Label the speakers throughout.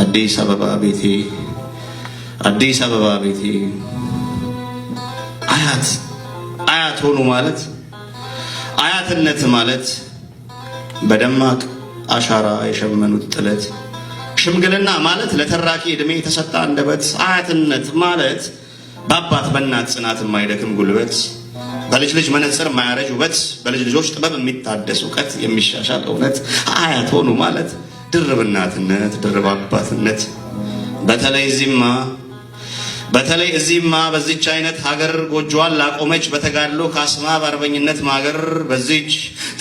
Speaker 1: አዲስ አበባ ቤቴ አዲስ አበባ ቤቴ አያት ሆኑ ማለት አያትነት ማለት በደማቅ አሻራ የሸመኑት ጥለት ሽምግልና ማለት ለተራኪ ዕድሜ የተሰጣ አንደበት አያትነት ማለት በአባት በእናት ጽናት የማይደክም ጉልበት በልጅ ልጅ መነጽር የማያረጅ ውበት በልጅ ልጆች ጥበብ የሚታደስ እውቀት የሚሻሻል እውነት አያት ሆኑ ማለት ድርብ እናትነት ድርብ አባትነት በተለይ እዚህማ በዚች አይነት ሀገር ጎጆዋን ላቆመች በተጋድሎ ካስማ በአርበኝነት ማገር በዚች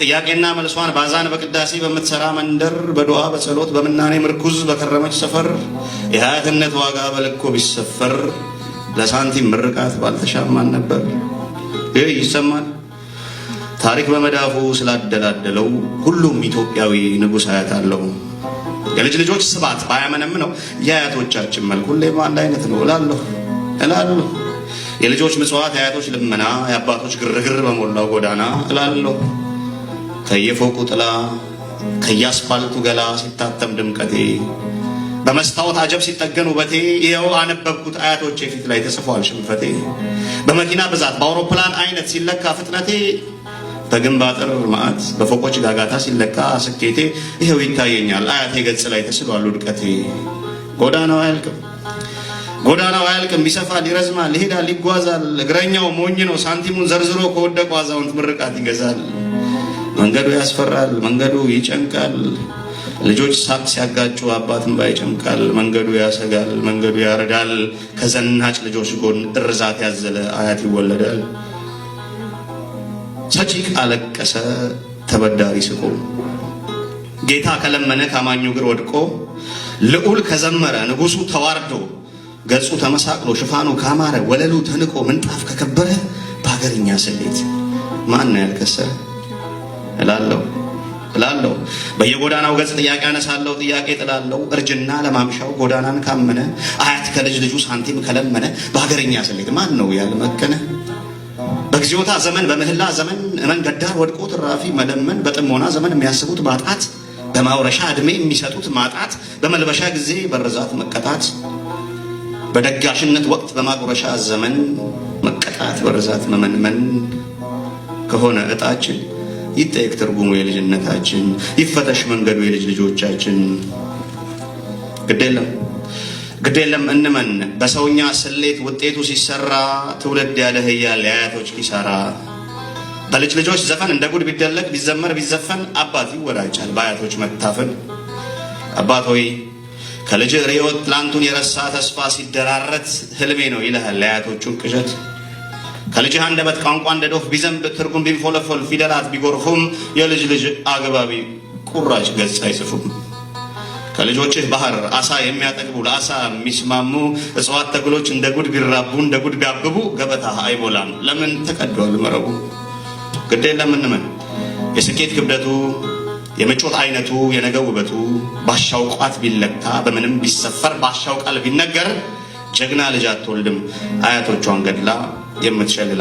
Speaker 1: ጥያቄና መልሷን ባዛን በቅዳሴ በምትሰራ መንደር በዱዓ በጸሎት በምናኔ ምርኩዝ በከረመች ሰፈር የሀያትነት ዋጋ በልኮ ቢሰፈር ለሳንቲም ምርቃት ባልተሻማን ነበር። ይህ ይሰማል ታሪክ በመዳፉ ስላደላደለው ሁሉም ኢትዮጵያዊ ንጉሥ አያት አለው። የልጅ ልጆች ስባት ባያመነም ነው የአያቶቻችን መልክ ሁሌም አንድ አይነት ነው እላለሁ። የልጆች ምጽዋት የአያቶች ልመና የአባቶች ግርግር በሞላው ጎዳና እላለሁ። ከየፎቁ ጥላ ከየአስፋልቱ ገላ ሲታተም ድምቀቴ በመስታወት አጀብ ሲጠገን ውበቴ ይኸው አነበብኩት አያቶቼ ፊት ላይ ተጽፏል ሽንፈቴ። በመኪና ብዛት በአውሮፕላን አይነት ሲለካ ፍጥነቴ በግንብ አጥር መዓት በፎቆች ጋጋታ ሲለካ ስኬቴ ይኸው ይታየኛል አያቴ ገጽ ላይ ተስሏል ውድቀቴ። ጎዳናው አያልቅም ይሰፋል ይረዝማል ይሄዳል ይጓዛል እግረኛው ሞኝ ነው ሳንቲሙን ዘርዝሮ ከወደቁ አዛውንት ምርቃት ይገዛል። መንገዱ ያስፈራል መንገዱ ይጨንቃል ልጆች ሳቅ ሲያጋጩ አባት እንባ ይጨምቃል። መንገዱ ያሰጋል መንገዱ ያረዳል ከዘናጭ ልጆች ጎን እርዛት ያዘለ አያት ይወለዳል። ሰጪ አለቀሰ ተበዳሪ ስቆ ጌታ ከለመነ ካማኙ እግር ወድቆ ልዑል ከዘመረ ንጉሱ ተዋርዶ ገጹ ተመሳቅሎ ሽፋኑ ካማረ ወለሉ ተንቆ ምንጣፍ ከከበረ በሀገርኛ ስሌት ማን ነው ያልከሰረ እላለሁ። በየጎዳናው ገጽ ጥያቄ አነሳለሁ ጥያቄ ጥላለሁ። እርጅና ለማምሻው ጎዳናን ካመነ አያት ከልጅ ልጁ ሳንቲም ከለመነ በሀገርኛ ስሌት ማን ነው ያልመከነ? በግዚዮታ ዘመን በምህላ ዘመን መንገድ ዳር ወድቆ ትራፊ መለመን በጥሞና ዘመን የሚያስቡት ማጣት በማውረሻ ዕድሜ የሚሰጡት ማጣት በመልበሻ ጊዜ በርዛት መቀጣት በደጋሽነት ወቅት በማጉረሻ ዘመን መቀጣት በርዛት መመንመን ከሆነ እጣችን ይጠየቅ ትርጉሙ የልጅነታችን ይፈተሽ መንገዱ የልጅ ልጆቻችን። ግዴለም እንመን በሰውኛ ስሌት ውጤቱ ሲሰራ ትውልድ ያለ ህያል የአያቶች ኪሳራ። በልጅ ልጆች ዘፈን እንደ ጉድ ቢደለቅ ቢዘመር ቢዘፈን አባት ይወራጫል በአያቶች መታፈን። አባት ሆይ ከልጅ ርዮት ትላንቱን የረሳ ተስፋ ሲደራረት ህልሜ ነው ይልሃል ለአያቶቹን ቅዠት። ከልጅህ አንደበት ቋንቋ እንደ ዶፍ ቢዘንብ ትርጉም ቢንፎለፎል ፊደላት ቢጎርፉም የልጅ ልጅ አግባቢ ቁራጭ ገጽ አይጽፉም። ከልጆችህ ባህር አሳ የሚያጠግቡ ለአሳ የሚስማሙ እጽዋት ተክሎች እንደ ጉድ ቢራቡ እንደ ጉድ ቢያብቡ ገበታ አይሞላም ለምን ተቀዷል መረቡ። ግዴለም እንመን የስኬት ክብደቱ የምቾት አይነቱ የነገው ውበቱ ባሻው ቋት ቢለካ በምንም ቢሰፈር ባሻው ቃል ቢነገር ጀግና ልጅ አትወልድም አያቶቿን ገድላ የምትሸልል